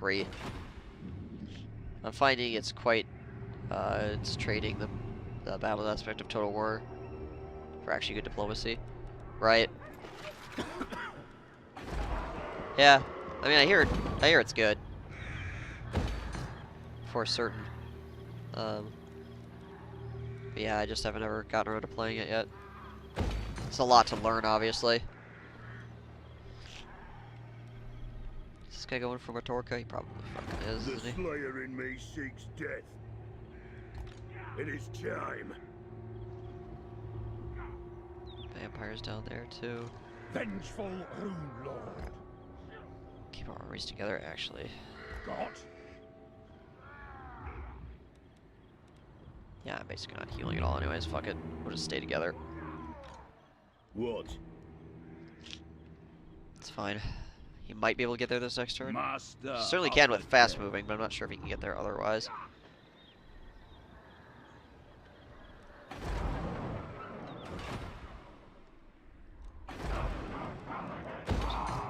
3. I'm finding it's quite, it's trading the battle aspect of Total War for actually good diplomacy, right? Yeah, I mean, I hear it's good for certain. But yeah, I just haven't ever gotten around to playing it yet. It's a lot to learn, obviously. Is this guy going for Matorka? He probably fucking is, isn't he? The Slayer in me seeks death. It is time. Vampires down there too. Vengeful Rune Lord. Keep our armies together, actually. Got? Yeah, I'm basically not healing at all anyways. Fuck it. We'll just stay together. What? It's fine. He might be able to get there this next turn. Master. He certainly can with fast moving, but I'm not sure if he can get there otherwise.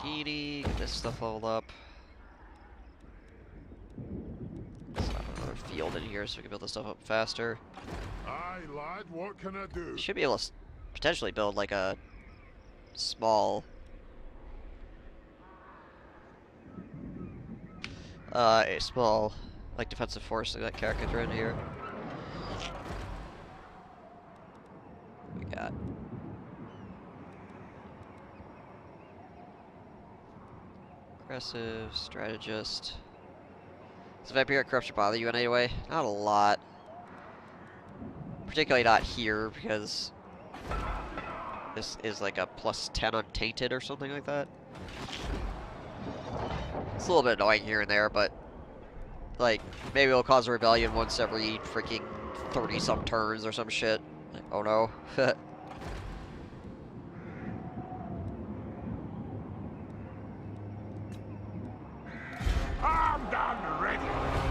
Get this stuff leveled up. Let's have another field in here so we can build this stuff up faster. Aye, lad, what can I do? Should be able to potentially build like a small like defensive force like that Karak Kadrin here. We got aggressive strategist. Does Vampire Corruption bother you in any way? Not a lot. Particularly not here, because this is like a +10 on Tainted or something like that. It's a little bit annoying here and there, but like maybe it'll cause a rebellion once every freaking 30-some turns or some shit. Like, oh no. Armed and ready.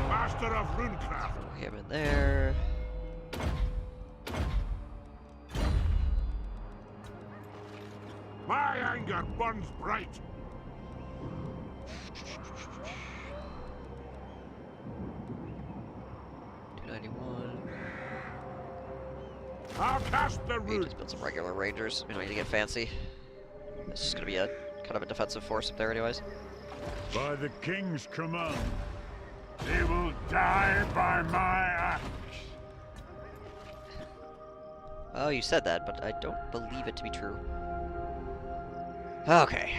Master of Runecraft. Throw him in there. My anger burns bright. I'll cast the We root. just build some regular rangers. We don't need to get fancy. It's just gonna be a kind of a defensive force up there anyways. By the king's command, they will die by my axe. Oh, you said that, but I don't believe it to be true. Okay.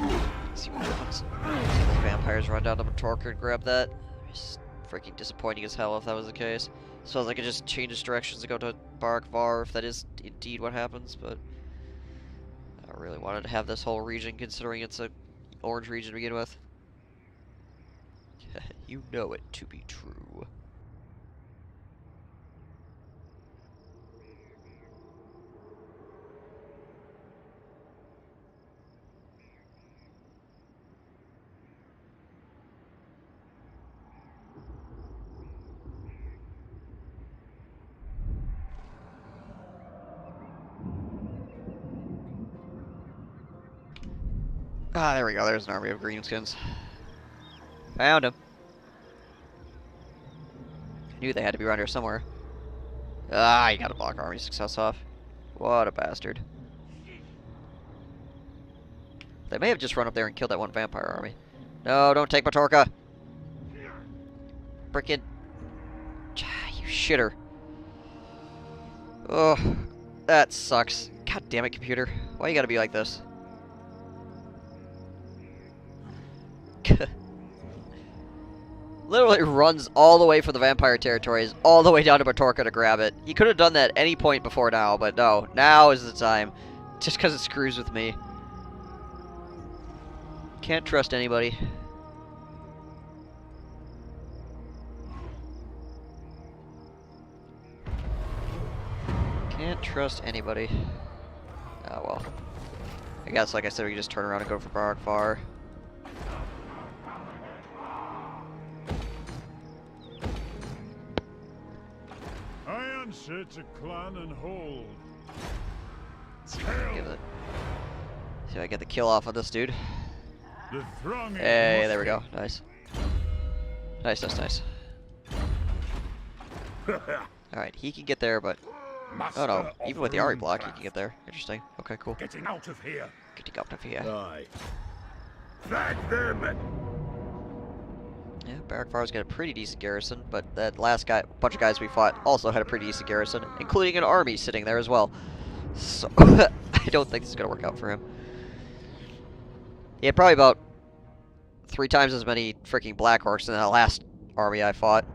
Let's see what happens. See if the vampires run down to Matorka and grab that. It's freaking disappointing as hell if that was the case. So I could just change its directions to go to Barak Var if that is indeed what happens, but I really wanted to have this whole region considering it's a orange region to begin with. You know it to be true. Ah, there we go. There's an army of greenskins. Found him. I knew they had to be around here somewhere. Ah, you got a block army success off. What a bastard. They may have just run up there and killed that one vampire army. No, don't take Matorka. Frickin'. You shitter. Ugh. That sucks. God damn it, computer. Why you gotta be like this? Literally runs all the way for the vampire territories, all the way down to Matorka to grab it. He could have done that any point before now, but no. Now is the time. Just because it screws with me. Can't trust anybody. Can't trust anybody. Oh well. I guess, like I said, we can just turn around and go for Barak Var. Answer to clan and hold. Let's see if we can give it. See if I get the kill off on this dude. The throng Hey, there we go. Nice. Nice, nice, nice. Alright, he can get there, but... Oh no, even with the RE block, he can get there. Interesting. Okay, cool. Getting out of here. Getting out of here. Aye. Flag them. Yeah, Barrack Far's got a pretty decent garrison, but that last bunch of guys we fought also had a pretty decent garrison, including an army sitting there as well. So, I don't think this is going to work out for him. He had probably about 3 times as many freaking Black Orcs in that last army I fought.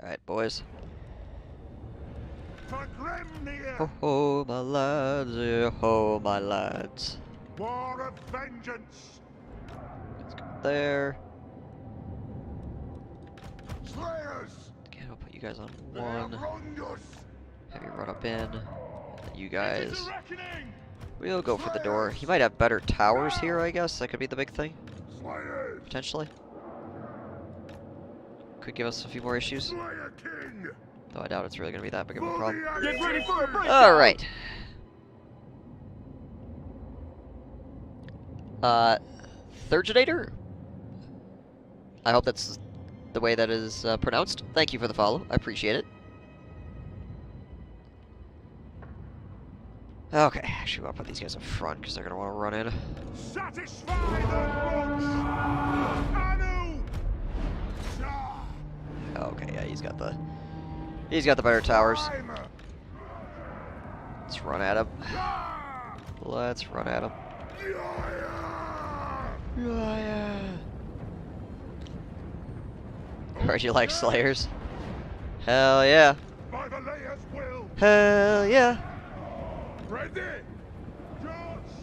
Alright, boys. For Grimnir. Ho ho, my lads, yeah, ho, my lads. War of vengeance. Let's go there. Slayers. Okay, I'll put you guys on They have 1. wronged us. Have you run up in. And then you It is guys. a reckoning. We'll go for the door. He might have better towers here, I guess. That could be the big thing, Slayers. potentially. Could give us a few more issues. Slayer King. Though I doubt it's really going to be that big of a problem. Get ready for a break. Alright. Thurginator? I hope that's the way that is pronounced. Thank you for the follow. I appreciate it. Okay, actually, I'll put these guys up front because they're going to want to run in. Satisfy the rooks. Anu. Okay, yeah, he's got the better towers. Timer. Let's run at him. Let's run at him. Heard you like Slayers? Hell yeah. By the layer's will. Hell yeah. Ready. George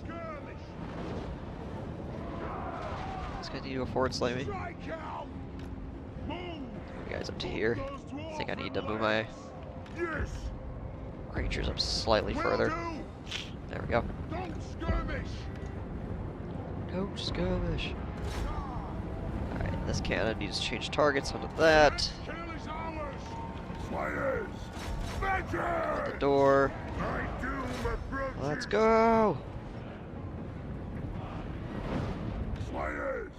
Skirmish. This guy need to go forward slay me. Strike out. Move. You guys up to here. I think I need to move my Yes. creatures up slightly Will further. do. There we go. Don't skirmish. No skirmish. Alright, this cannon needs to change targets onto that. Kill is ours. Slayers. At the Better. door. My doom approaches. Let's go. Slayers.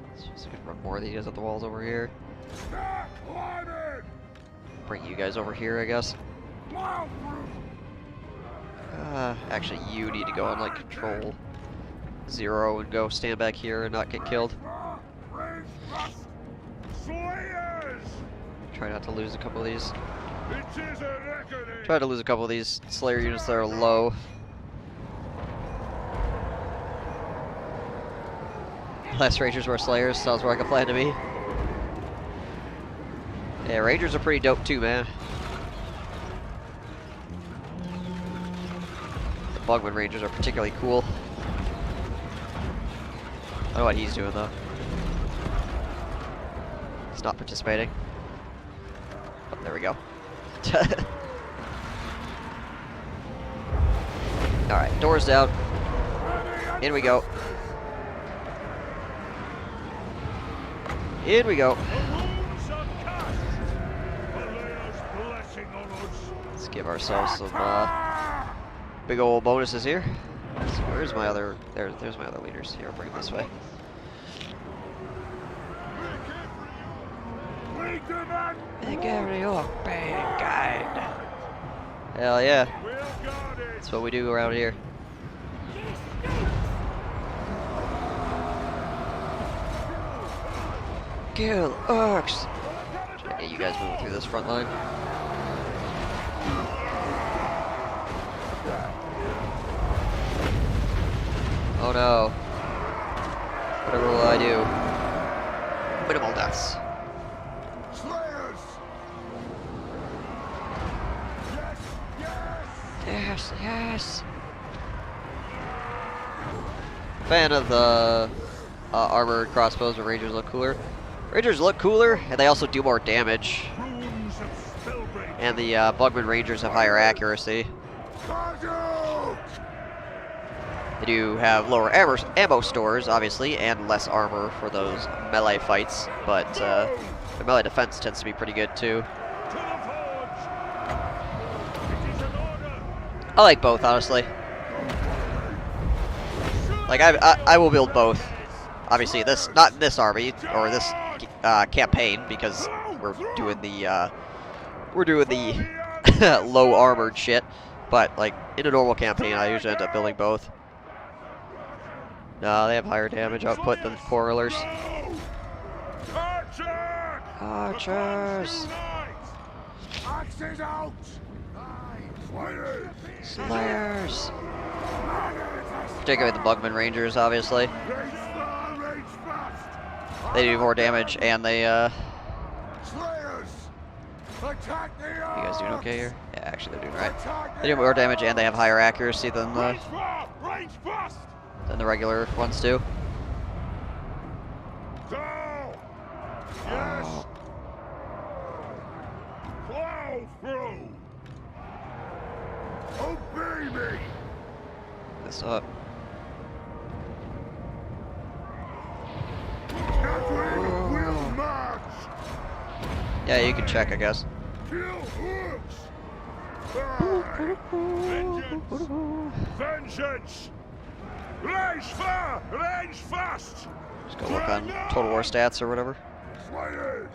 Let's just run more of these guys up the walls over here. Start climbing. Bring you guys over here, I guess. Plow through. Actually, you need to go on like control 0 and go stand back here and not get killed. Raise thrust. Slayers. Try not to lose a couple of these. It is a reckoning. Try to lose a couple of these Slayer units that are low. Less Rangers were Slayers, sounds like a plan to me. Yeah, Rangers are pretty dope too, man. The Bugman Rangers are particularly cool. I don't know what he's doing though. He's not participating. Oh, there we go. Alright, doors down. In we go. In we go. Wounds are cast. The layer's blessing on us. Let's give ourselves some big old bonuses here. So where's my other? There's my other leaders. Here, I'll bring them this way. We demand Big area, big guide. Hell yeah, we'll guard it. that's what we do around here. Kill orcs. Try to get you guys moving through this front line. Oh no. Whatever will I do? Minimal deaths. Slayers. Yes, yes. Yes, yes. Fan of the armored crossbows, but Rangers look cooler. Rangers look cooler, and they also do more damage. Runes of Spellbreak. And the Bugman Rangers have higher accuracy. Charge out. They They do have lower ammo stores, obviously, and less armor for those melee fights, but the melee defense tends to be pretty good too. I like both, honestly. Like I will build both. Obviously, not in this army or this campaign, because we're doing the low armored shit. But like in a normal campaign, I usually end up building both. No, they have higher damage output than Quarrelers. Archers! Axes out! Slayers! Particularly the Bugman Rangers, obviously. They do more damage, and they, You guys doing okay here? Yeah, actually they're doing right. They do more damage, and they have higher accuracy than the regular ones do. Yes. Plow through. Obey me. This up. Kadrin will march. Yeah, you can check, I guess. Kill hooks. Vengeance. Raise fire. Raise fast. Just go look on Total War stats or whatever. Slayers.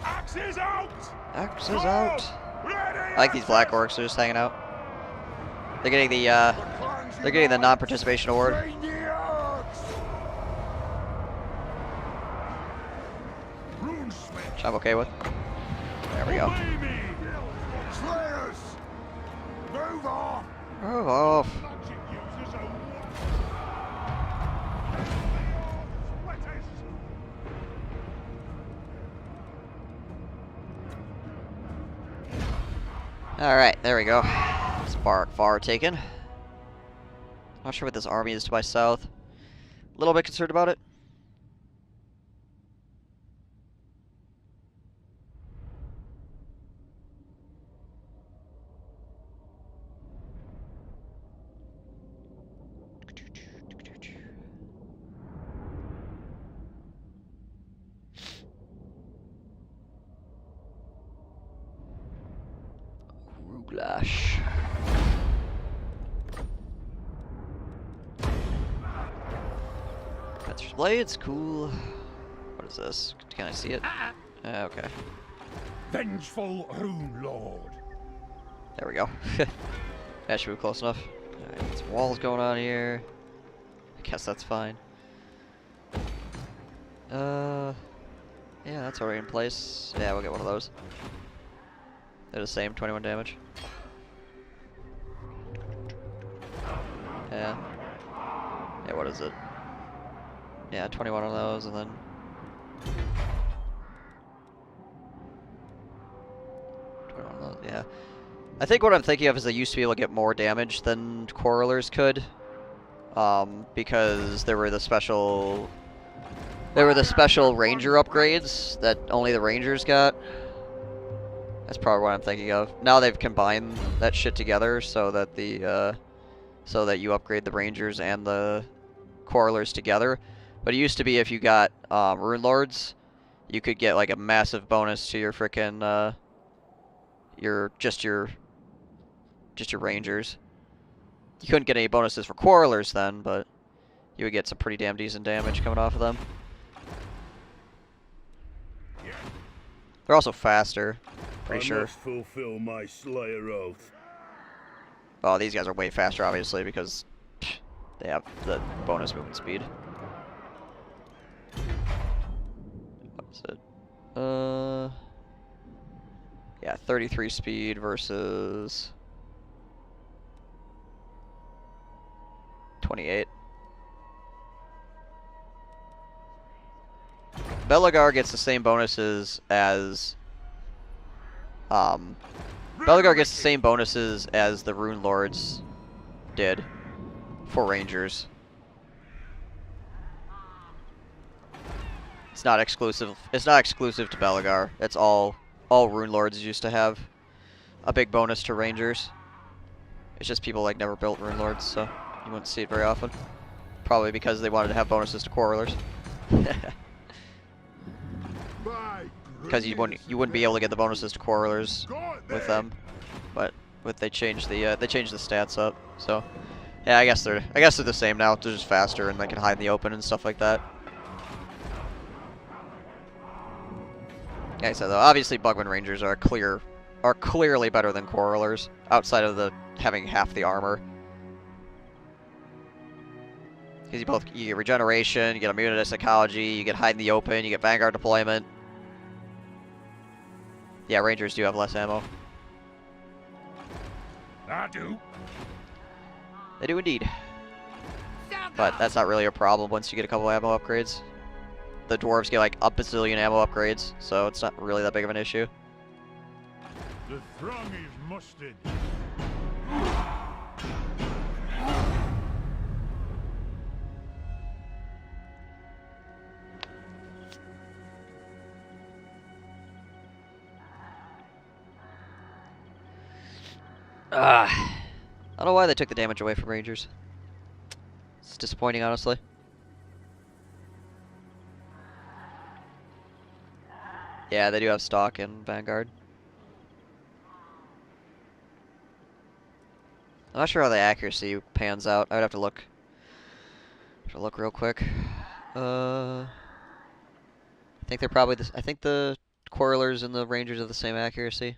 Axes out. Axes out. I like these black orcs. They're just hanging out. They're getting the non-participation award. Which I'm okay with. There we go. Slayers. Move off. Move off. Alright, there we go. Spark far taken. Not sure what this army is to my south. A little bit concerned about it. Ruglash. That's blades, cool. What is this? Can I see it? Okay. Vengeful Rune Lord. There we go. That should be close enough. Alright, some walls going on here. I guess that's fine. Yeah, that's already in place. Yeah, we'll get one of those. They're the same, 21 damage. Yeah. Yeah, what is it? Yeah, 21 on those, and then... yeah. I think what I'm thinking of is they used to be able to get more damage than Quarrelers could. Because there were the special... ranger upgrades that only the rangers got. That's probably what I'm thinking of. Now they've combined that shit together so that the so that you upgrade the rangers and the Quarrelers together. But it used to be if you got Rune Lords, you could get like a massive bonus to your frickin' your rangers. You couldn't get any bonuses for Quarrelers then, but you would get some pretty damn decent damage coming off of them. They're also faster, pretty sure. I must fulfill my Slayer oath. Oh, these guys are way faster, obviously, because they have the bonus movement speed. What is it? Yeah, 33 speed versus 28. Belagar gets the same bonuses as Belagar gets the same bonuses as the Rune Lords did for Rangers. It's not exclusive. It's not exclusive to Belagar. It's all Rune Lords used to have a big bonus to Rangers. It's just people like never built Rune Lords, so. You wouldn't see it very often. Probably because they wanted to have bonuses to quarrelers. Because you wouldn't be able to get the bonuses to quarrelers with them, but they changed the stats up. So yeah, I guess they're the same now. They're just faster and they can hide in the open and stuff like that. Like I said though, obviously Bugman Rangers are clearly better than quarrelers outside of the having half the armor. Because you get regeneration, you get immunity to psychology, you get hide in the open, you get Vanguard deployment. Yeah, Rangers do have less ammo. I do. They do indeed. But that's not really a problem once you get a couple ammo upgrades. The dwarves get like a bazillion ammo upgrades, so it's not really that big of an issue. The throng is mustered. I don't know why they took the damage away from Rangers. It's disappointing, honestly. Yeah, they do have stock in Vanguard. I'm not sure how the accuracy pans out. I would have to look. Real quick. I think they're probably I think the Quarrelers and the Rangers have the same accuracy.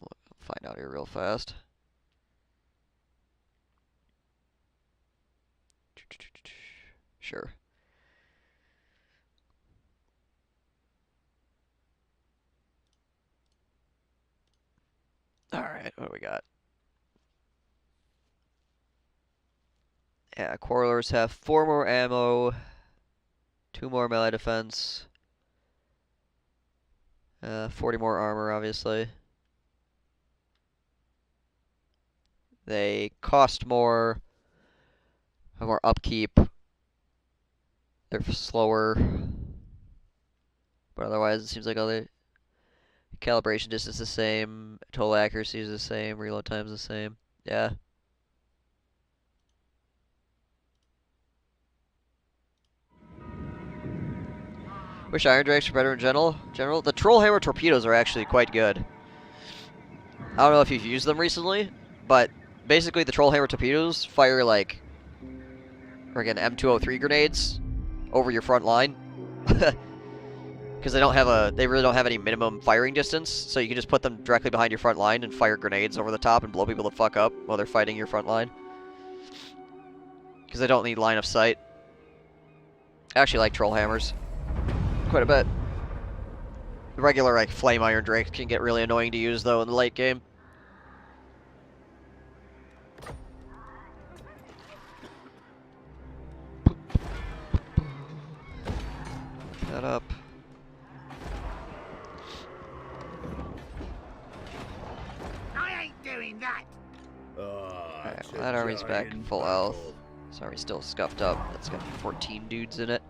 We'll find out here real fast. Sure. Alright, what do we got? Yeah, Quarrelers have 4 more ammo, 2 more melee defense, 40 more armor, obviously. They cost more, have more upkeep. They're slower. But otherwise, it seems like all the calibration distance is the same, total accuracy is the same, reload time is the same. Yeah. Wish Iron Drakes were better in general. The Troll Hammer torpedoes are actually quite good. I don't know if you've used them recently, but basically the Troll Hammer torpedoes fire like friggin' M203 grenades over your front line. Because they really don't have any minimum firing distance, so you can just put them directly behind your front line and fire grenades over the top and blow people the fuck up while they're fighting your front line. Because they don't need line of sight. I actually like Troll Hammers quite a bit. The regular like Flame Iron Drake can get really annoying to use though in the late game. That up. I ain't doing that. Alright, well, that army's back in full health. This army's still scuffed up. That's got 14 dudes in it.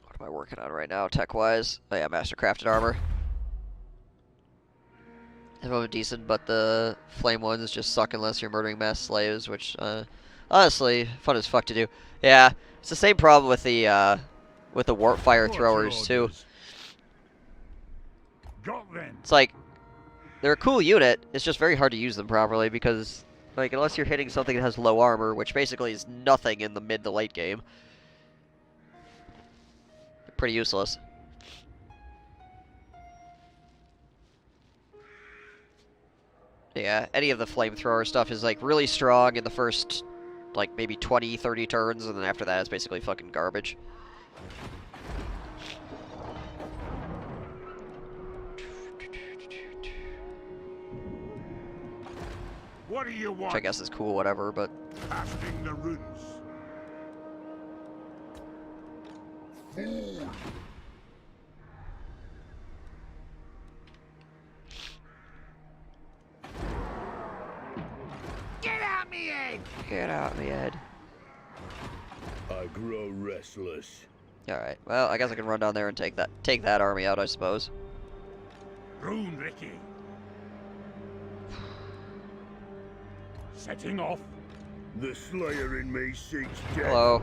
What am I working on right now, tech-wise? Oh yeah, Mastercrafted armor. Some of it decent, but the flame ones just suck unless you're murdering mass slaves, which, honestly, fun as fuck to do. Yeah, it's the same problem with the warp fire throwers too. It's like they're a cool unit. It's just very hard to use them properly because, like, unless you're hitting something that has low armor, which basically is nothing in the mid to late game, they're pretty useless. Yeah, any of the flamethrower stuff is like really strong in the first like maybe 20, 30 turns, and then after that it's basically fucking garbage. What do you want? Which I guess is cool, whatever, but Casting the runes. Fool. me head! Get out of my head. I grow restless. Alright, well, I guess I can run down there and take that army out, I suppose. Rune, Ricky. Setting off. The Slayer in me seeks death. Hello.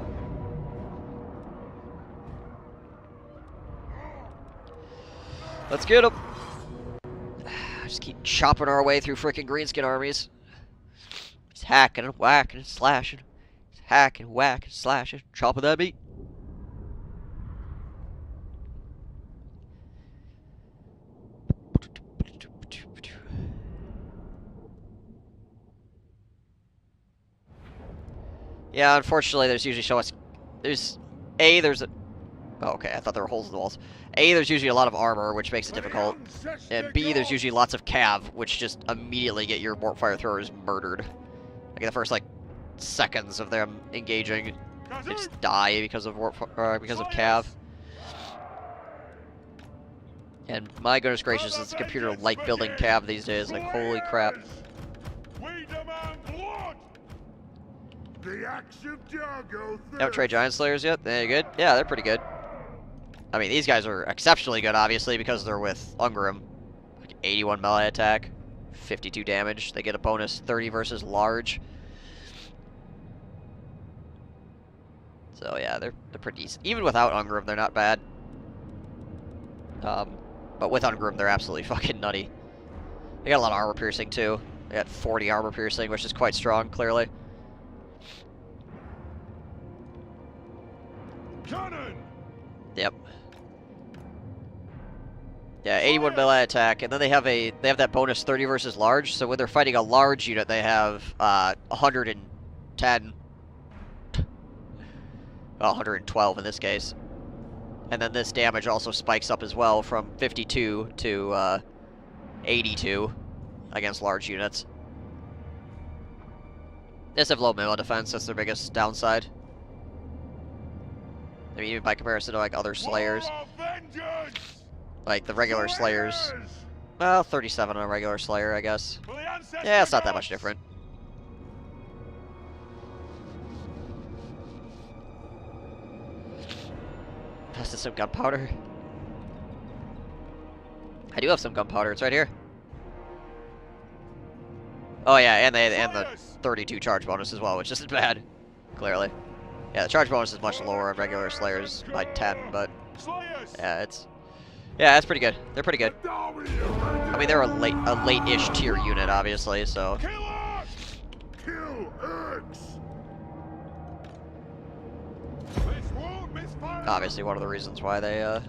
Let's get him. Just keep chopping our way through freaking greenskin armies. He's hacking and whacking and slashing. He's hacking, whacking, slashing, chopping that meat. Yeah, unfortunately, there's usually so much. There's a. Oh, okay, I thought there were holes in the walls. A, there's usually a lot of armor, which makes it difficult. And B, there's usually lots of cav, which just immediately get your warp fire throwers murdered. Like in the first, like, seconds of them engaging, they just die because of because of cav. And my goodness gracious, is the computer like building cav these days? Like, holy crap. We demand blood. The axe of Jargo. Haven't tried Giant Slayers yet? They're good? Yeah, they're pretty good. I mean, these guys are exceptionally good, obviously, because they're with Ungrim. Like 81 melee attack, 52 damage. They get a bonus 30 versus large. So yeah, they're pretty decent. Even without Ungrim, they're not bad. But with Ungrim, they're absolutely fucking nutty. They got a lot of armor piercing too. They got 40 armor piercing, which is quite strong, clearly. Cannon. Yep. Yeah, 81 melee attack, and then they have that bonus 30 versus large. So when they're fighting a large unit, they have 110, well, 112 in this case. And then this damage also spikes up as well from 52 to 82 against large units. They just have low melee defense. That's their biggest downside. I mean, even by comparison to like other Slayers. Like the regular Slayers. Well, 37 on a regular Slayer, I guess. Yeah, it's not that much different. Busted some gunpowder. I do have some gunpowder. It's right here. Oh yeah, and the 32 charge bonus as well, which isn't bad. Clearly. Yeah, the charge bonus is much lower on regular Slayers by 10, but yeah, it's pretty good. They're pretty good. I mean, they're a late-ish tier unit, obviously, so. Obviously, one of the reasons why they're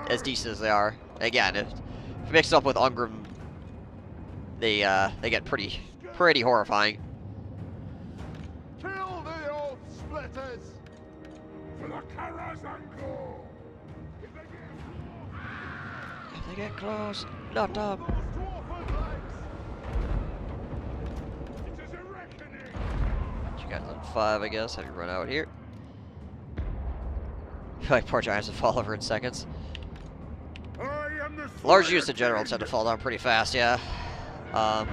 as decent as they are. Again, if mixed up with Ungrim, they get pretty horrifying. Kill the old splitters for the Karazanko. If they get close, not them. It is a reckoning. You guys on 5, I guess. Have you run out here? I feel like poor giants would fall over in seconds. I am the Large units in general tend to fall down pretty fast, yeah. The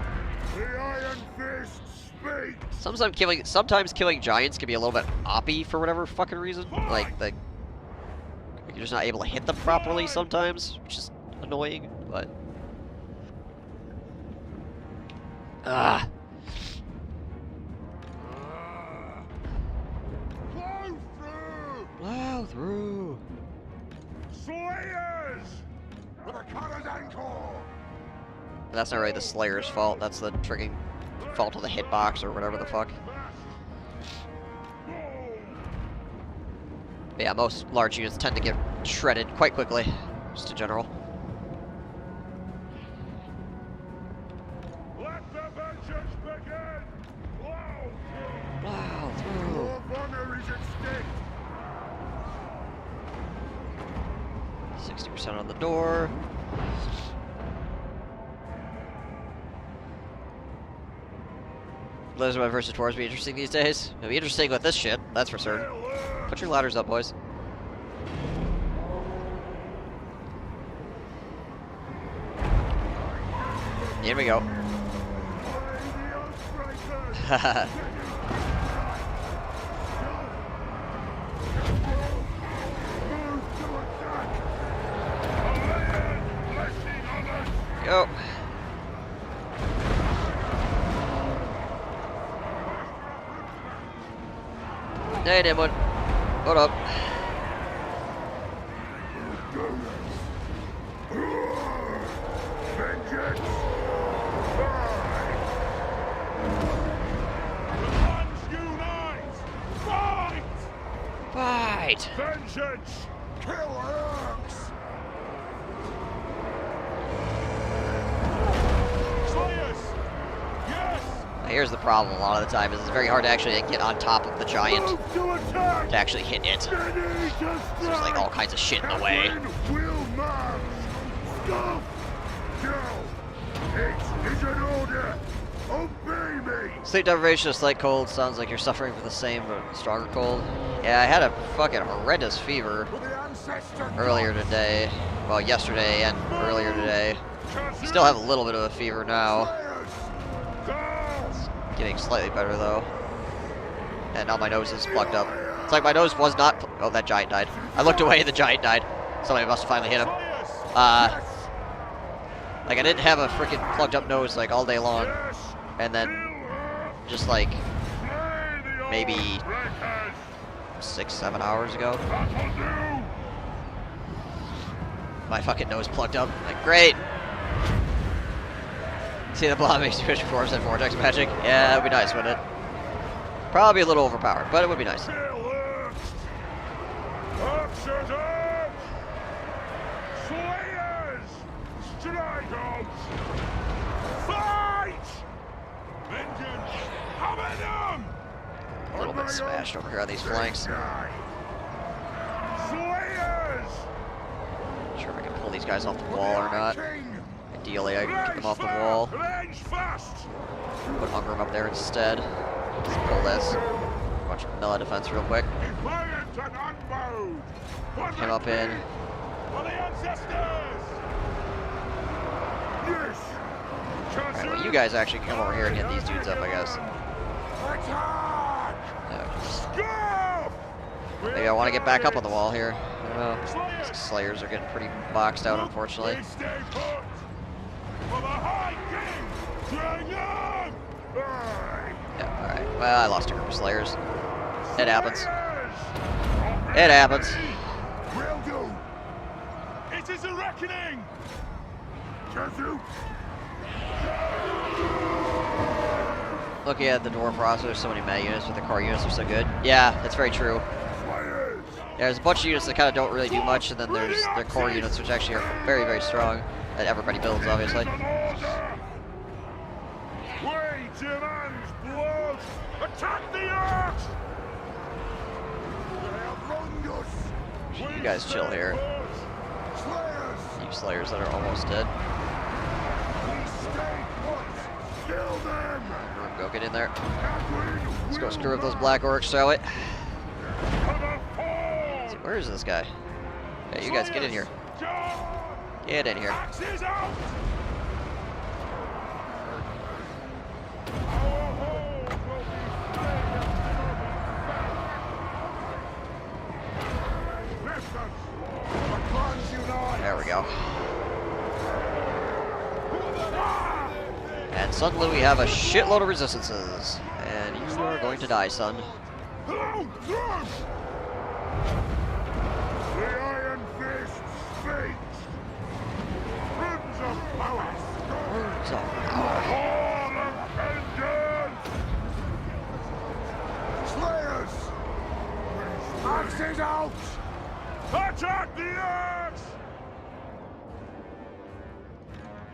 Iron Fist speaks. Sometimes killing giants can be a little bit oppy for whatever fucking reason. Like you're just not able to hit them properly sometimes, which is annoying. But plow through. Slayers for the Karazanko. That's not really the Slayer's fault. That's the freaking fault of the hitbox or whatever the fuck. But yeah, most large units tend to get shredded quite quickly, just in general. Let the vengeance begin. Plow through. Your honor is at stake. 60% on the door. Laserman versus Dwarves be interesting these days. It'll be interesting with this shit, that's for certain. Put your ladders up, boys. Here we go. Haha. Go. Hey, Nimwood. What up? Fight! Vengeance! Kill orcs! Slayers! Yes! Here's the problem a lot of the time is it's very hard to actually get on top of the giant Move to attack! to actually hit it. There's like all kinds of shit in the way. Will march! Stop! Kill! It is an order! Obey me! Sleep deprivation, a slight cold. Sounds like you're suffering from the same but stronger cold. Yeah, I had a fucking horrendous fever earlier today. Well, yesterday and earlier today. Still have a little bit of a fever now. It's getting slightly better though. And now my nose is plugged up. It's like my nose was not. Oh, that giant died. I looked away and the giant died. Somebody must have finally hit him. Like I didn't have a freaking plugged up nose like all day long. And then just like maybe 6-7 hours ago, my fucking nose plugged up. Like, great. See the blob makes you wish for and vortex magic. Yeah, it would be nice, wouldn't it? Probably a little overpowered, but it would be nice. Slayers! Strike out! Fight! Vengeance! Hammer them! A little bit smashed over here on these flanks. Slayers! Not sure if I can pull these guys off the wall or not. Ideally, I can get them off the wall. Put Hungrum up there instead. Let's pull this. Watch melee defense real quick. Him up in. Alright, well, you guys actually can come over here and hit these dudes up, I guess. Yeah, maybe I want to get back up on the wall here. I don't know. These Slayers are getting pretty boxed out, unfortunately. Yeah, alright. Well, I lost a group of Slayers. It happens. It happens. It is a reckoning! Looking at the dwarf roster, there's so many meta units, but the core units are so good. Yeah, that's very true. Yeah, there's a bunch of units that kind of don't really do much, and then there's their core units, which actually are very, very strong. That everybody builds, obviously. Wait your man's blood! Attack the orcs! You guys chill here. You Slayers that are almost dead. Go get in there. Let's go screw up those black orcs, shall we? See, where is this guy? Yeah, you guys get in here. Get in here. There we go. And suddenly we have a shitload of resistances. And you are going to die, son. The Iron Fist speaks! Runes of power! Words of power. All of vengeance! Slayers! Axes out! Attack the axe!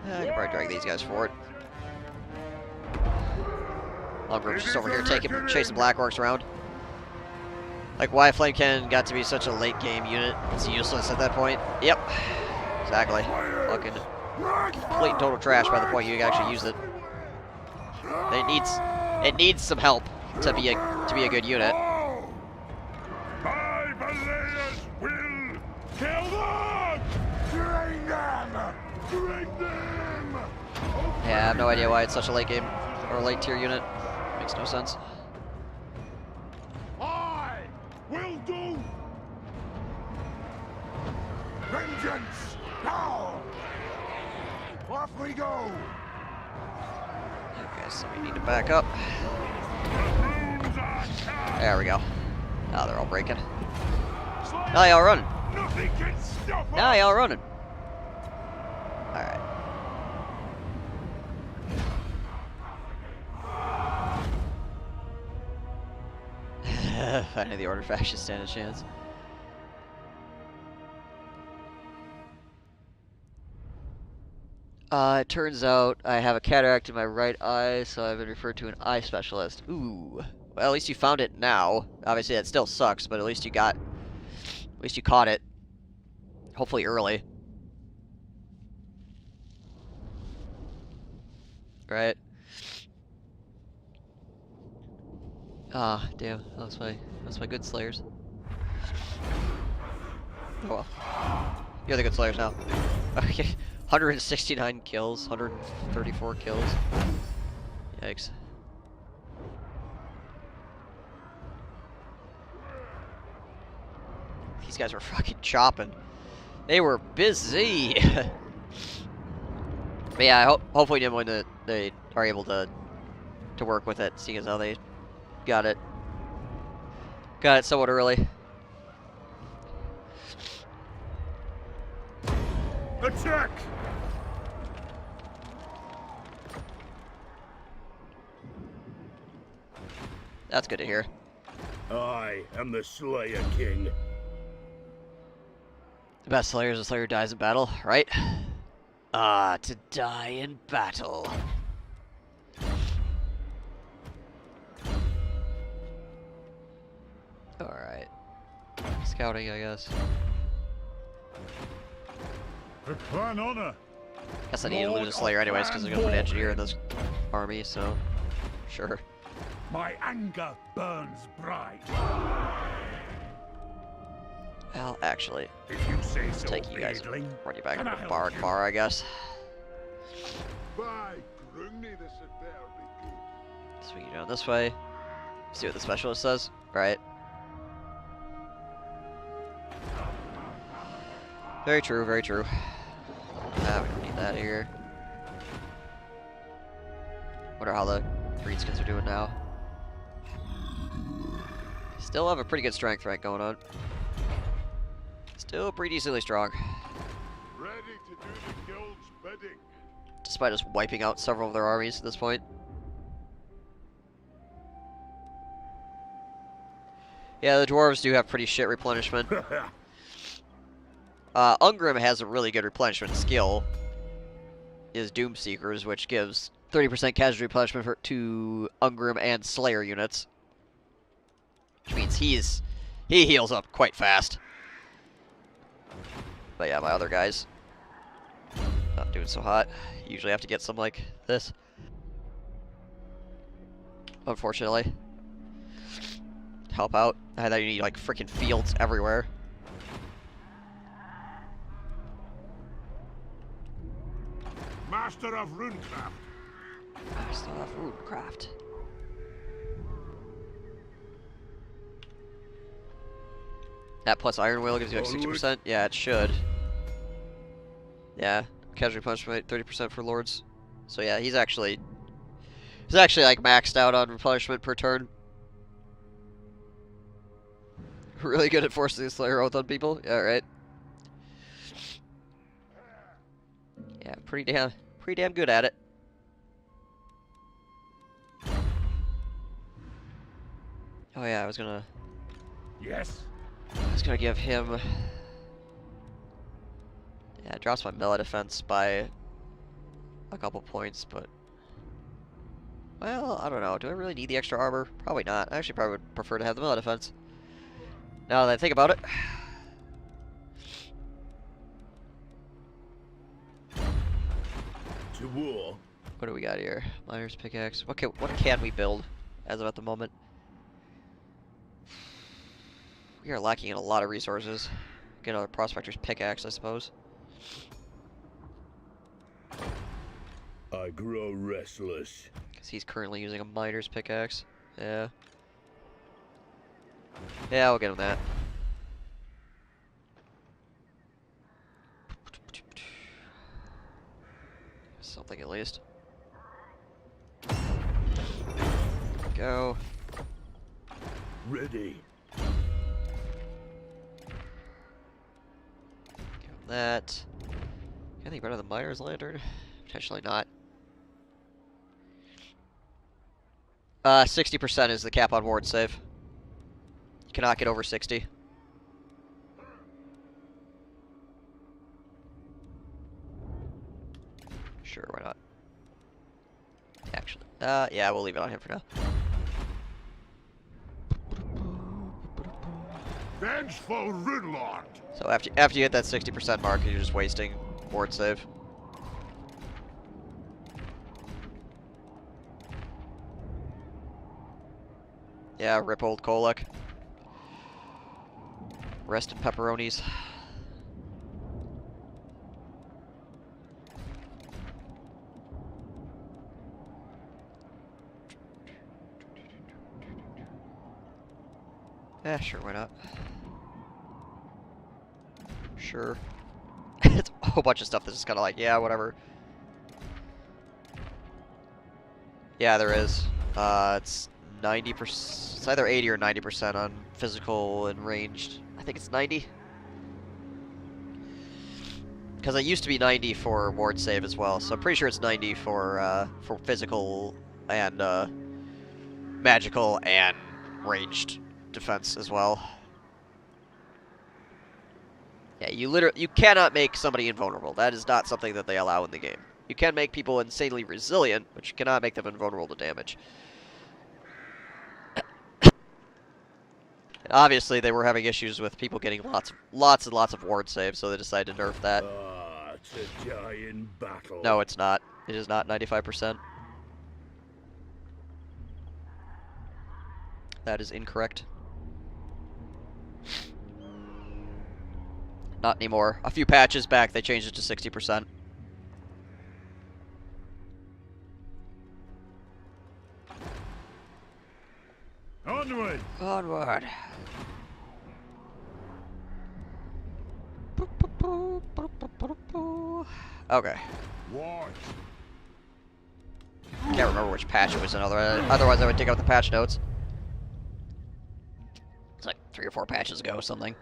I can probably drag these guys forward. Longroom's just over here chasing black orcs around. Like why Flame Cannon got to be such a late game unit. It's useless at that point. Yep. Exactly. Fucking complete and total trash by the point you actually use it. It needs some help to be a good unit. My Balayers will kill them! Drain them! Drain them! Yeah, I have no idea why it's such a late game or late tier unit. Makes no sense. I will do. Vengeance now. Off we go. Okay, so we need to back up. The runes are cast. There we go. Now they're all breaking. Now y'all running. Nothing can stop us. Now y'all running. Alright. Finally the Order faction stand a chance. It turns out I have a cataract in my right eye, so I've been referred to an eye specialist. Ooh. Well, at least you found it now. Obviously, that still sucks, but at least you caught it. Hopefully early. Right? Ah, damn. That's my good slayers. Oh well. You're the good slayers now. Okay. 169 kills, 134 kills. Yikes. These guys were fucking chopping. They were busy. But yeah, hopefully they are able to work with it, seeing as how they got it somewhat early. Attack! That's good to hear. I am the Slayer King. The best slayer is a slayer who dies in battle, right? Ah, to die in battle. Alright. Scouting, I guess. For clan honor. Guess I need to lose a slayer anyways, because I'm gonna put an engineer in this army, so sure. My anger burns bright. Well, actually, If you say so, take you guys, beardling. run you back Can I to help Bark you? Bar, I guess. By Grunny, this had better be good. Swing you down this way. See what the specialist says. Right. Very true, very true. Ah, we don't need that here. Wonder how the greenskins are doing now. Still have a pretty good strength rank going on. Still pretty decently strong. Ready to do the guild's bidding. Despite us wiping out several of their armies at this point. Yeah, the dwarves do have pretty shit replenishment. Ungrim has a really good replenishment skill. Is Doomseekers, which gives 30% casualty replenishment to Ungrim and Slayer units. Which means he heals up quite fast. But yeah, my other guys not doing so hot. Usually have to get some like this. Unfortunately. To help out. I thought you need like freaking fields everywhere. Master of Runecraft. I still have Runecraft. That plus Iron Will gives you like 60%? Yeah, it should. Yeah, casualty punishment 30% for Lords. So yeah, he's actually like maxed out on replenishment per turn. Really good at forcing the Slayer Oath on people. Yeah, right. Yeah, pretty damn good at it. Oh yeah, I was gonna give him. Yeah, it drops my melee defense by a couple points, but well, I don't know. Do I really need the extra armor? Probably not. I actually probably would prefer to have the melee defense. Now that I think about it. To war. What do we got here? Miner's pickaxe. What can we build as of at the moment? We are lacking in a lot of resources. Get another prospector's pickaxe, I suppose. I grow restless. Because He's currently using a miner's pickaxe. Yeah. Yeah, we'll get him that. Something at least. Go. Ready. Give him that. Anything better than miner's lantern? Potentially not. 60% is the cap on ward save. You cannot get over 60. Sure, why not? Actually, yeah, we'll leave it on him for now. Vengeful Ridlord. So after you hit that 60% mark, you're just wasting ward save. Yeah, rip old Kolek. Rest in pepperonis. Yeah, sure, why not? Sure. It's a whole bunch of stuff that's just kind of like, yeah, whatever. Yeah, there is. It's 90%. It's either 80 or 90% on physical and ranged. I think it's 90. Because it used to be 90 for ward save as well, so I'm pretty sure it's 90 for physical and magical and ranged defense as well. Yeah, you cannot make somebody invulnerable. That is not something that they allow in the game. You can make people insanely resilient, but you cannot make them invulnerable to damage. Obviously, they were having issues with people getting lots and lots of ward saves, so they decided to nerf that. To die in battle. No, it's not. It is not 95%. That is incorrect. Not anymore. A few patches back, they changed it to 60%. Onward. Onward. Okay. Watch. Can't remember which patch it was in. Otherwise, I would dig out the patch notes. It's like 3 or 4 patches ago, something.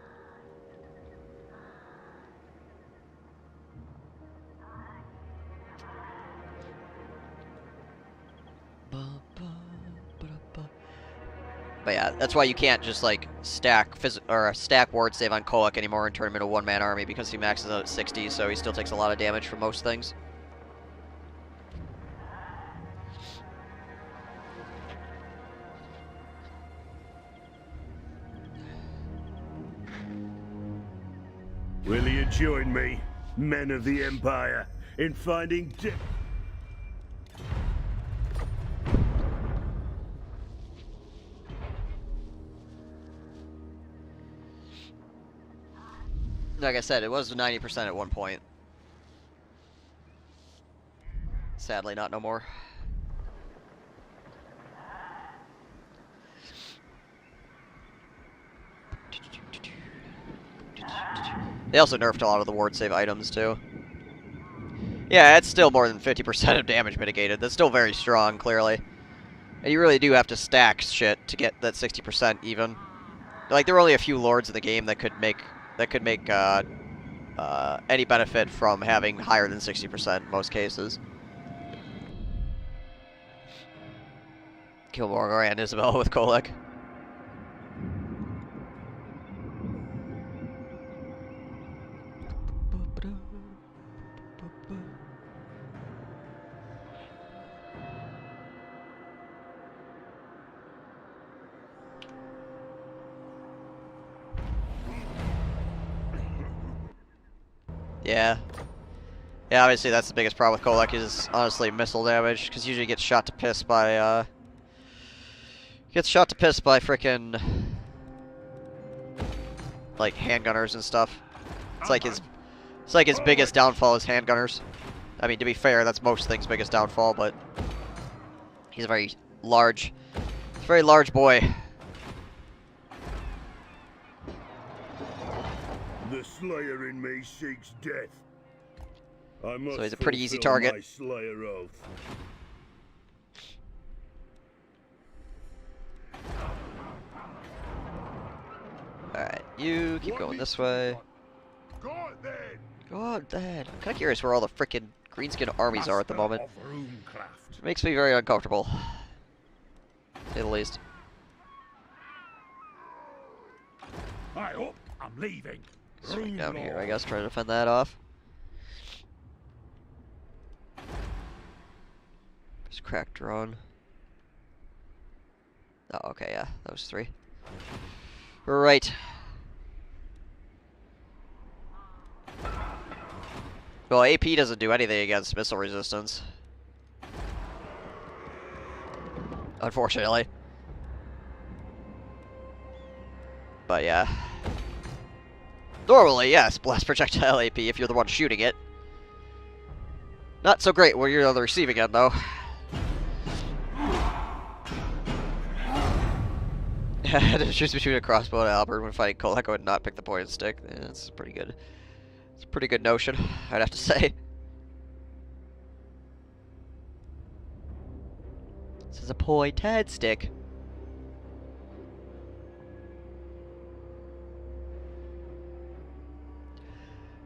But yeah, that's why you can't just like stack ward save on Kolek anymore and turn him into a one-man army, because he maxes out at 60, so he still takes a lot of damage from most things. Will you join me, men of the Empire, in finding Like I said, it was 90% at one point. Sadly, not no more. They also nerfed a lot of the ward save items, too. Yeah, it's still more than 50% of damage mitigated. That's still very strong, clearly. And you really do have to stack shit to get that 60% even. Like, there are only a few lords in the game that could make any benefit from having higher than 60% in most cases. Kill Morgor and Isabel with Kolek. Yeah. Yeah, obviously that's the biggest problem with Kolek is honestly missile damage, because usually he gets shot to piss by frickin' like handgunners and stuff. It's like his biggest downfall is handgunners. I mean, to be fair, that's most things' biggest downfall, but He's a very large boy. The Slayer in me seeks death. I must So he's a pretty easy fulfill target. my Slayer oath. Alright, you keep going this way. Go on then. God, Dad. I'm kind of curious where all the frickin' greenskin armies are at the moment. Master of Runecraft. It makes me very uncomfortable. To say the least. I up. I'm leaving. Swing down here, I guess, try to defend that off. There's a crack drone. Oh, okay, yeah, that was 3. Right. Well, AP doesn't do anything against missile resistance. Unfortunately. But yeah. Normally, yes, blast projectile AP if you're the one shooting it. Not so great when you're on the receiving end, though. To choose between a crossbow and Albert when fighting Cole, I go ahead and not pick the point and stick. Yeah, that's pretty good. It's a pretty good notion, I'd have to say. This is a point and stick.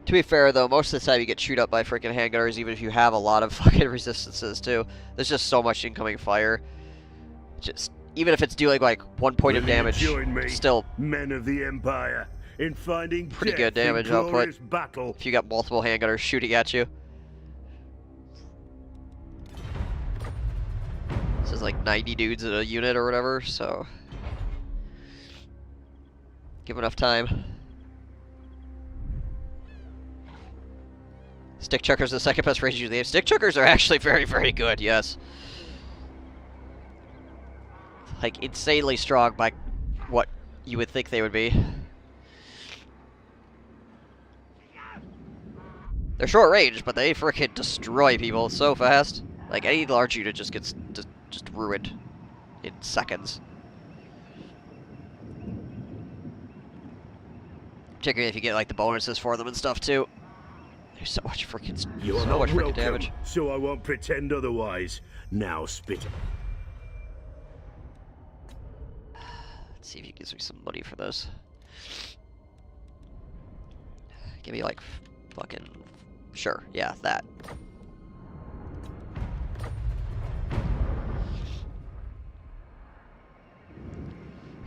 To be fair, though, most of the time you get chewed up by freaking handgunners, even if you have a lot of fucking resistances, too. There's just so much incoming fire. Just, even if it's doing, like, 1 point of damage, still men of the Empire, in finding pretty good death in damage output glorious battle. if you got multiple handgunners shooting at you. This is like 90 dudes in a unit or whatever, so give enough time. Stick chuckers are the second best range usually. Stick chuckers are actually very, very good, yes. Like, insanely strong by what you would think they would be. They're short range, but they frickin' destroy people so fast. Like, any large unit just gets just ruined in seconds. Particularly if you get, like, the bonuses for them and stuff, too. There's so much freaking damage. So I won't pretend otherwise. Now spit. Let's see if he gives me some money for this. Give me like fucking sure, yeah, that.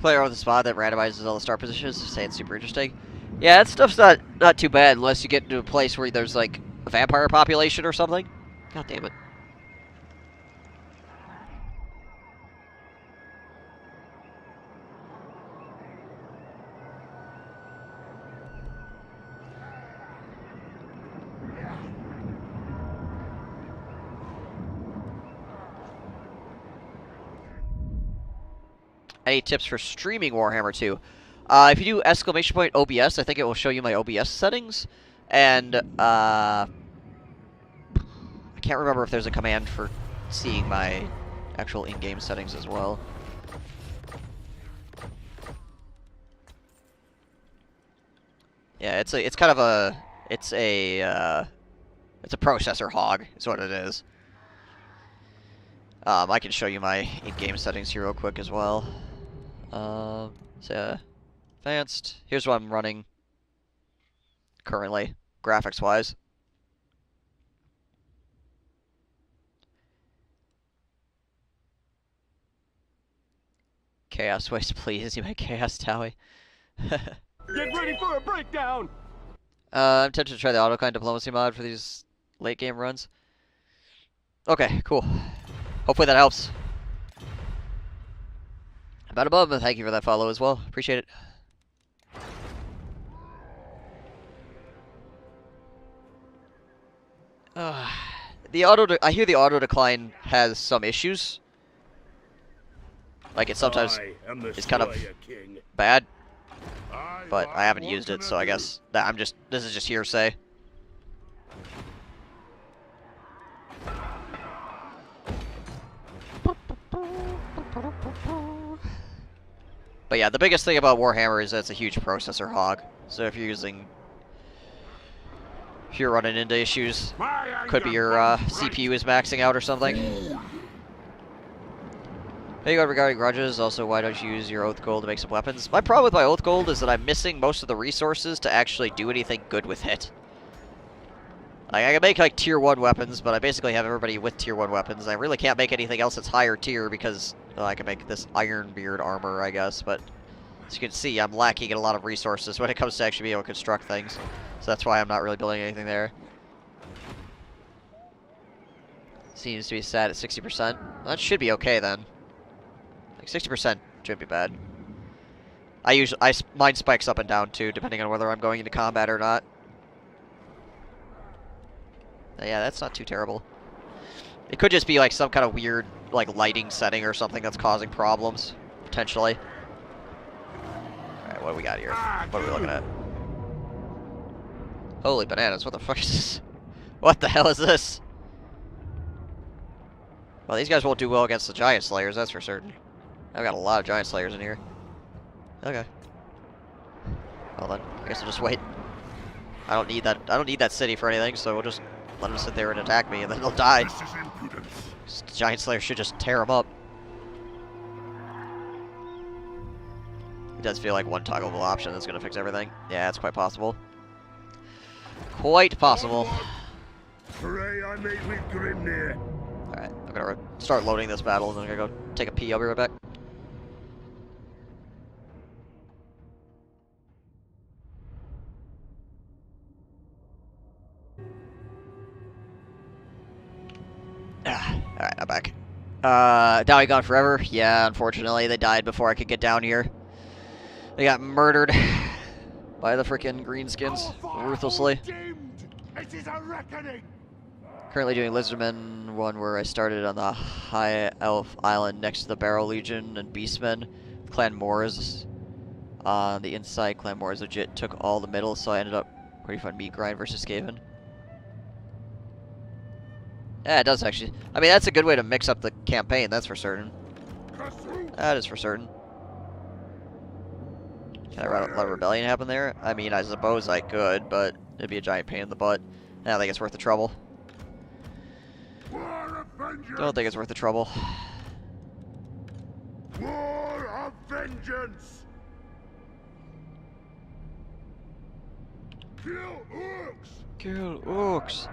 Player on the spot that randomizes all the star positions. Say it's super interesting. Yeah, that stuff's not too bad unless you get into a place where there's like a vampire population or something. God damn it. Any tips for streaming Warhammer 2? If you do exclamation point OBS, I think it will show you my OBS settings. And, I can't remember if there's a command for seeing my actual in-game settings as well. Yeah, it's a processor hog, is what it is. I can show you my in-game settings here real quick as well. So advanced. Here's what I'm running currently, graphics-wise. Chaos waste, please. You make chaos tally. Get ready for a breakdown! I'm tempted to try the autocline diplomacy mod for these late game runs. Okay, cool. Hopefully that helps. About above, and thank you for that follow as well. Appreciate it. I hear the auto decline has some issues. Like it sometimes is kind of bad, but I haven't used it, so I guess that this is just hearsay. But yeah, the biggest thing about Warhammer is that it's a huge processor hog. So if you're running into issues, could be your CPU is maxing out or something. Hey, you got regarding grudges. Also, why don't you use your oath gold to make some weapons? My problem with my oath gold is that I'm missing most of the resources to actually do anything good with it. Like, I can make like tier 1 weapons, but I basically have everybody with tier 1 weapons. I really can't make anything else that's higher tier because I can make this Iron Beard armor, I guess. But as you can see, I'm lacking in a lot of resources when it comes to actually being able to construct things. So that's why I'm not really building anything there. Seems to be set at 60%. That should be okay then. Like 60% shouldn't be bad. Mine spikes up and down too, depending on whether I'm going into combat or not. Yeah, that's not too terrible. It could just be like some kind of weird like lighting setting or something that's causing problems, potentially. Alright, what do we got here? What are we looking at? Holy bananas, what the fuck is this? What the hell is this? Well, these guys won't do well against the Giant Slayers, that's for certain. I've got a lot of Giant Slayers in here. Okay. Well then, I guess I'll just wait. I don't need that city for anything, so we'll just let them sit there and attack me, and then they'll die. Giant Slayer should just tear them up. It does feel like one toggleable option that's going to fix everything. Yeah, it's quite possible. Quite possible. Hooray, I made with Grimnir. Alright, I'm going to start loading this battle, and then I'm going to go take a pee. I'll be right back. Alright, I'm back. Dowie gone forever? Yeah, unfortunately, they died before I could get down here. They got murdered by the frickin' greenskins, ruthlessly. It is a reckoning. Currently doing Lizardmen, one where I started on the High Elf Island next to the Barrow Legion and Beastmen. Clan Moors on the inside. Clan Moors legit took all the middle, so I ended up pretty fun meat grind versus Skaven. Yeah, it does actually. I mean, that's a good way to mix up the campaign, that's for certain. That is for certain. Can I let a rebellion happen there? I mean, I suppose I could, but it'd be a giant pain in the butt. I don't think it's worth the trouble. Don't think it's worth the trouble. War of vengeance. Kill orcs. Kill orcs.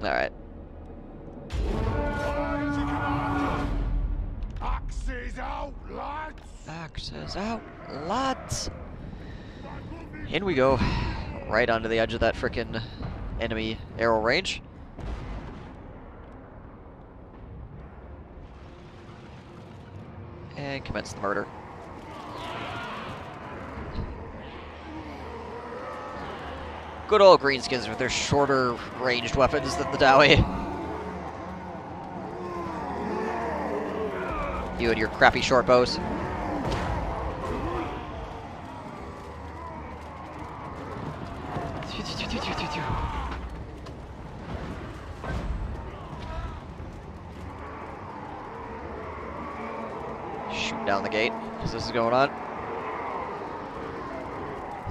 Alright. Axes out, lads. Axes out, lads. In we go. Right onto the edge of that frickin' enemy arrow range. And commence the murder. Good old greenskins with their shorter ranged weapons than the Dowie. You and your crappy short bows. Shoot down the gate as this is going on.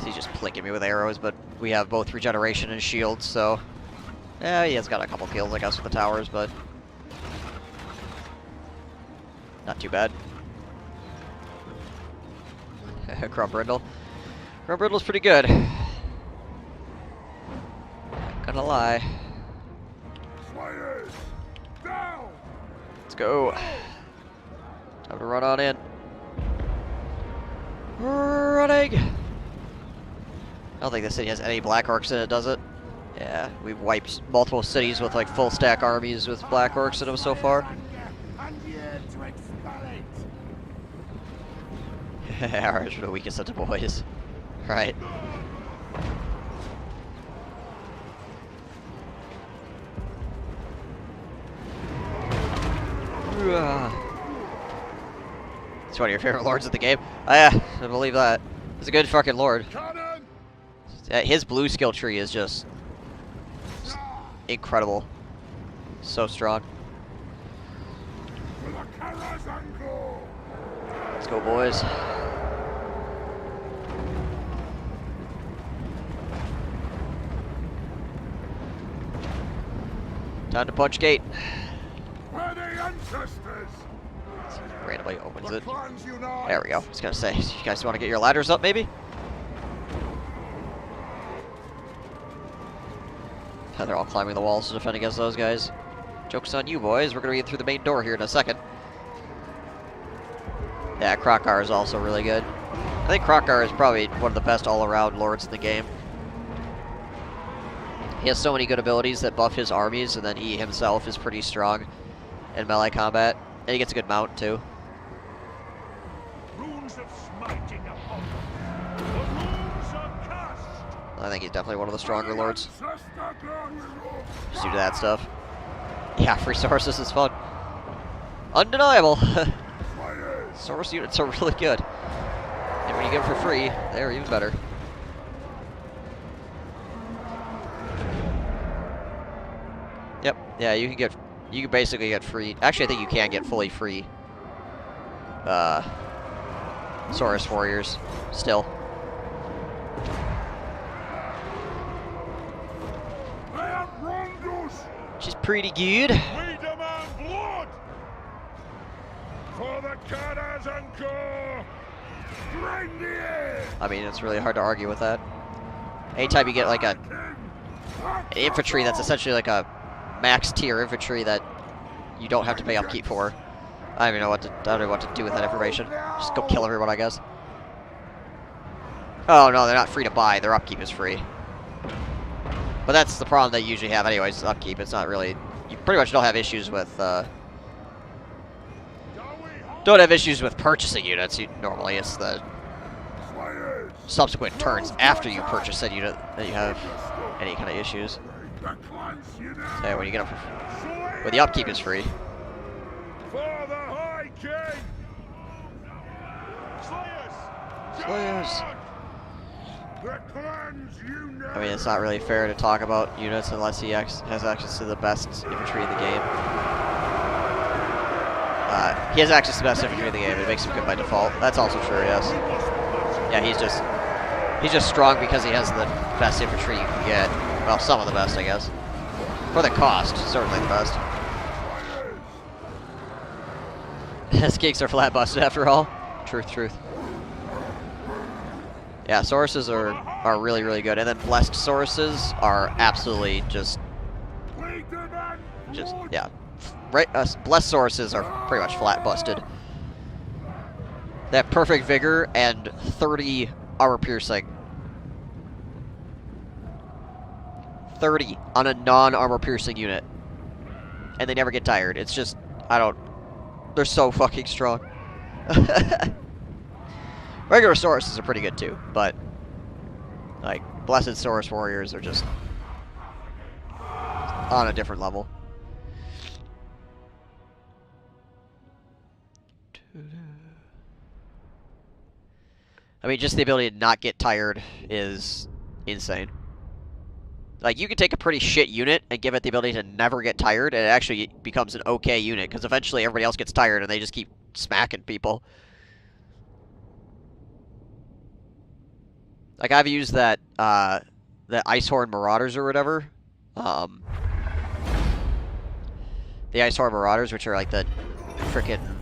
He's just plinking me with arrows, but we have both regeneration and shields, so... Yeah, he has got a couple kills, I guess, with the towers, but... Not too bad. Grumbrindle. Grumbrindle's pretty good. Not gonna lie. Slayers, down. Let's go. Time to run on in. Running! I don't think this city has any Black Orcs in it, does it? Yeah, we've wiped multiple cities with like full stack armies with Black Orcs in them so far. Ours are the weakest of the boys. Right. It's one of your favorite lords of the game. Oh, yeah, I believe that. He's a good fucking lord. His blue skill tree is just incredible. So strong. Let's go, boys. Time to punch gate. Where the ancestors? Randomly opens The it. clans unite. There we go. I was gonna say, you guys want to get your ladders up, maybe? Yeah, they're all climbing the walls to defend against those guys. Joke's on you, boys. We're gonna be through the main door here in a second. Yeah, Krokar is also really good. I think Krokar is probably one of the best all-around lords in the game. He has so many good abilities that buff his armies, and then he himself is pretty strong in melee combat. And he gets a good mount, too. Runes of smiting upon them. The runes are cast. I think he's definitely one of the stronger lords. Ancestor glory. Just due to that stuff. Yeah, free sources is fun. Undeniable. Fires. Source units are really good. And when you get them for free, they're even better. Yep. Yeah, you can basically get free. Actually, I think you can get fully free Saurus warriors still. They have wronged us. She's pretty good. We demand blood. For the Karas and Co. Rend the air. I mean, it's really hard to argue with that. Anytime you get like an infantry that's essentially like a max tier infantry that you don't have to pay upkeep for. I don't even know what to, I don't know what to do with that information. Just go kill everyone, I guess. Oh no, they're not free to buy. Their upkeep is free. But that's the problem they usually have anyways, is upkeep. It's not really... You pretty much don't have issues with, don't have issues with purchasing units. Normally it's the subsequent turns after you purchase that unit that you have any kind of issues. So yeah, when you get up, when the upkeep is free. For the High King. Slayers. The clans unite. I mean, it's not really fair to talk about units unless he has access to the best infantry in the game. He has access to the best infantry in the game. It makes him good by default. That's also true, yes. Yeah, he's just strong because he has the best infantry you can get. Well, some of the best, I guess. For the cost, certainly the best. His geeks are flat busted after all. Truth, truth. Yeah, Sauruses are really, really good. And then blessed Sauruses are absolutely just yeah. Right, blessed Sauruses are pretty much flat busted. They have perfect vigor and 30 armor piercing. 30 on a non-armor piercing unit. And they never get tired. It's just, they're so fucking strong. Regular Sauruses are pretty good too, but like blessed Saurus warriors are just on a different level. I mean, just the ability to not get tired is insane. Like, you can take a pretty shit unit and give it the ability to never get tired, and it actually becomes an okay unit, because eventually everybody else gets tired and they just keep smacking people. Like, I've used that, the Icehorn Marauders or whatever. The Icehorn Marauders, which are like the frickin'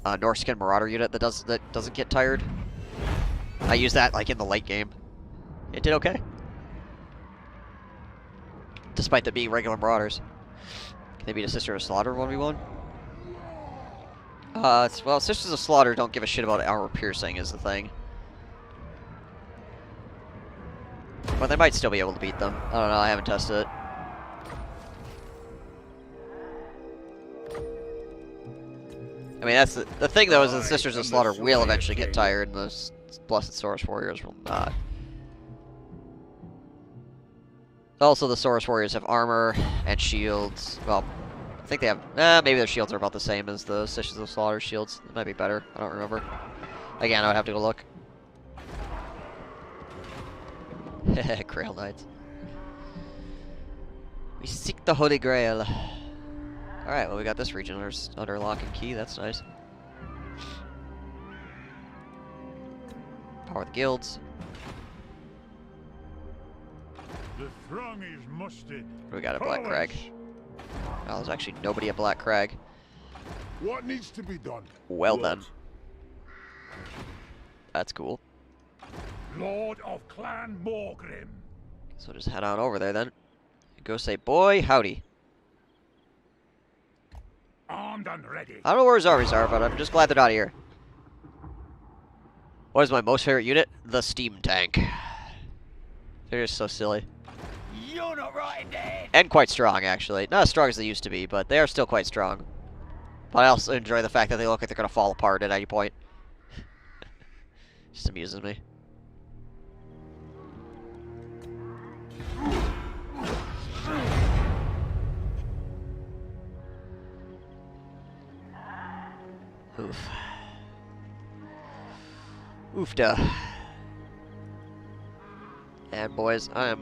Norskin Marauder unit that doesn't get tired. I used that, like, in the late game. It did okay. Despite them being regular Marauders. Can they beat a Sister of Slaughter 1v1? Well, Sisters of Slaughter don't give a shit about armor piercing is the thing. But they might still be able to beat them. I don't know, I haven't tested it. I mean, that's the thing, though, is the Sisters of Slaughter will eventually get tired, and those Blessed Saurus Warriors will not. Also, the Saurus Warriors have armor and shields. Well, I think they have... maybe their shields are about the same as the Sisters of Slaughter shields. It might be better. I don't remember. Again, I would have to go look. Grail Knights. We seek the Holy Grail. Alright, well, we got this region under lock and key. That's nice. Power the guilds. The throng is mustered. We got a Black Crag. Forwards. Oh, there's actually nobody at Black Crag. What needs to be done? Well then. That's cool. Lord of Clan Morgrim. So just head on over there then. And go say, boy, howdy. Armed and ready. I don't know where his armies are, but I'm just glad they're not here. What is my most favorite unit? The steam tank. They're just so silly. You're not right in there. And quite strong, actually. Not as strong as they used to be, but they are still quite strong. But I also enjoy the fact that they look like they're going to fall apart at any point. Just amuses me. Oof. Oofda. And boys, I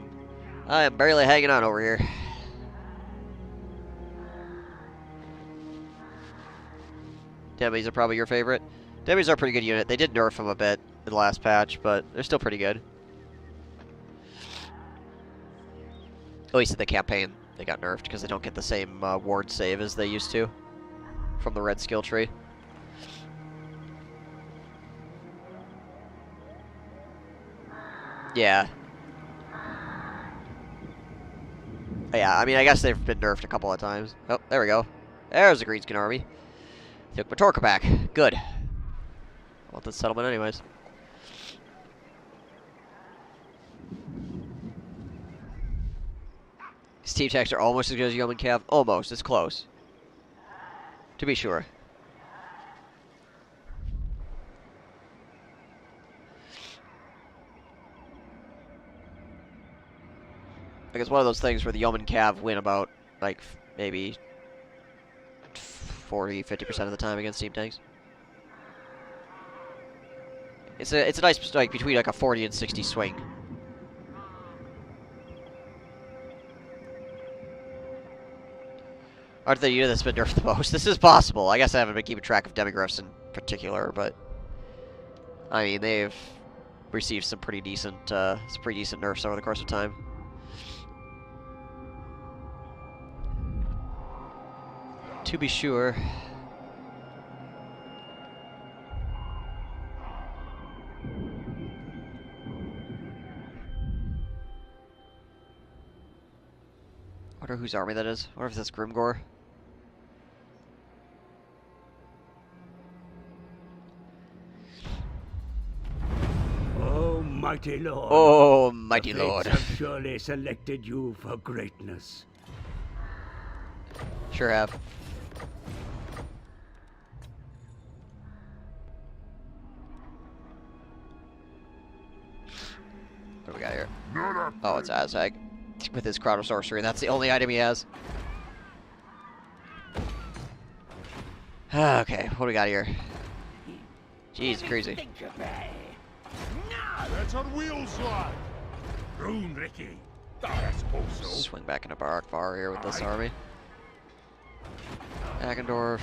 am barely hanging on over here. Demis are probably your favorite. Demis are a pretty good unit. They did nerf them a bit in the last patch, but they're still pretty good. At least in the campaign, they got nerfed because they don't get the same ward save as they used to from the red skill tree. Yeah. Yeah, I mean, I guess they've been nerfed a couple of times. Oh, there we go. There's the Greenskin army. Took Matorka back. Good. I want this settlement anyways. Steam tanks are almost as good as Yeoman Cav. Almost. It's close. To be sure. Like, it's one of those things where the Yeoman Cav win about, like, maybe 40–50% of the time against steam tanks. It's a nice, like, between like a 40 and 60 swing. Aren't the unit that's been nerfed the most? This is possible. I guess I haven't been keeping track of demigriffs in particular, but I mean, they've received some pretty decent nerfs over the course of time. To be sure. Wonder whose army that is. Wonder if that's Grimgor. Oh, mighty Lord. Oh, mighty The fates Lord. have surely selected you for greatness. Sure have. What do we got here? Oh, it's Azag. With his Crowd of Sorcery. That's the only item he has. Okay, what do we got here? Jeez, crazy. Think about it. That's on wheels, lad. Rune, Ricky. I suppose so. Swing back into Barak Var here with this army. Agendorf.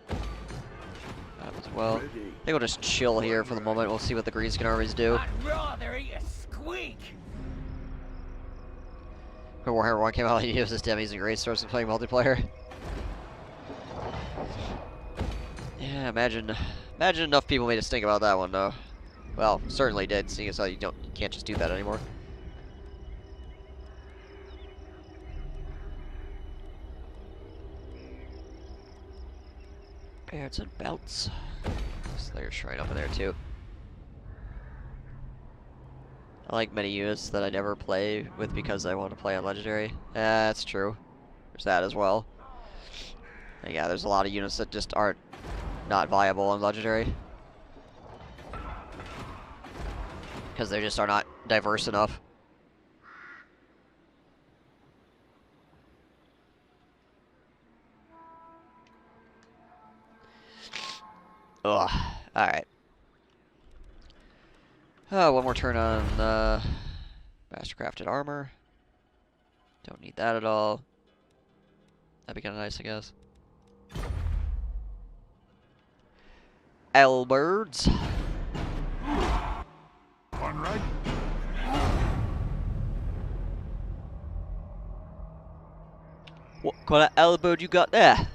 That as well. I think we'll just chill here for the moment. We'll see what the Greenskin armies do. I'd rather eat a squeak. When Warhammer 1 came out, he used his demis and great source of playing multiplayer. Yeah, imagine enough people made us think about that one, though. Well, certainly did, seeing as how you can't just do that anymore. Barrets and belts. Slayer's Shrine up in there too. I like many units that I never play with because I want to play on Legendary. That's true. There's that as well. And yeah, there's a lot of units that just aren't not viable on Legendary. Because they just are not diverse enough. Ugh. Alright. One more turn on Mastercrafted Armor. Don't need that at all. That'd be kind of nice, I guess. Albirds. One right. What kind of albird you got there?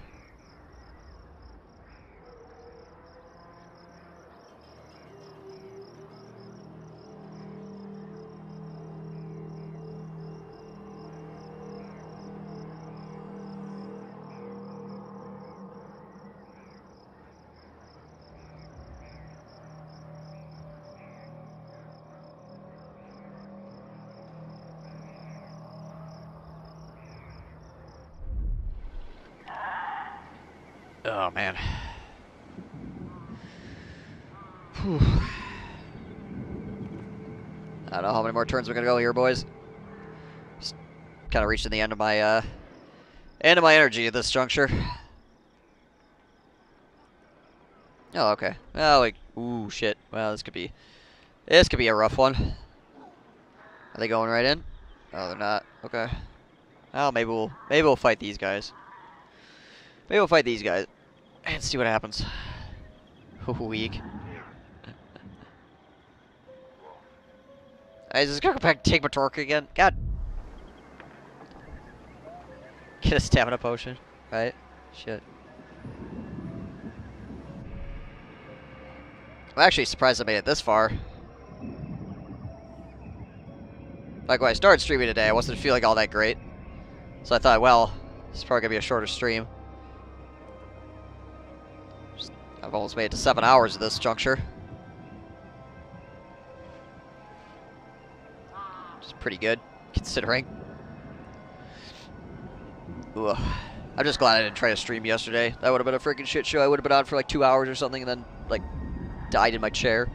Oh, man. Whew. I don't know how many more turns we're gonna go here, boys. Just kind of reaching the end of my energy at this juncture. Oh, okay. Oh, like, ooh, shit. Well, this could be a rough one. Are they going right in? Oh, they're not. Okay. Well, maybe we'll fight these guys. Maybe we'll fight these guys and see what happens. Weak. I just gotta go back and take my torque again. God. Get a stamina potion, right? Shit. I'm actually surprised I made it this far. Like when I started streaming today, I wasn't feeling all that great. So I thought, well, this is probably gonna be a shorter stream. I've almost made it to 7 hours at this juncture. Which is pretty good, considering. Ugh. I'm just glad I didn't try to stream yesterday. That would have been a freaking shit show. I would have been on for like 2 hours or something and then, like, died in my chair.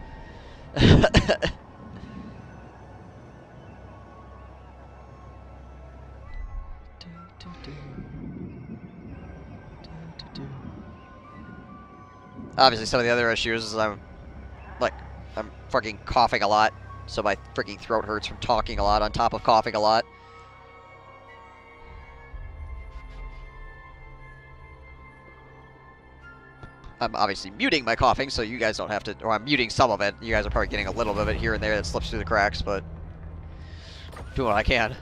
Obviously, some of the other issues is I'm fucking coughing a lot, so my freaking throat hurts from talking a lot on top of coughing a lot. I'm obviously muting my coughing, so you guys don't have to, or I'm muting some of it. You guys are probably getting a little bit of it here and there that slips through the cracks, but doing what I can.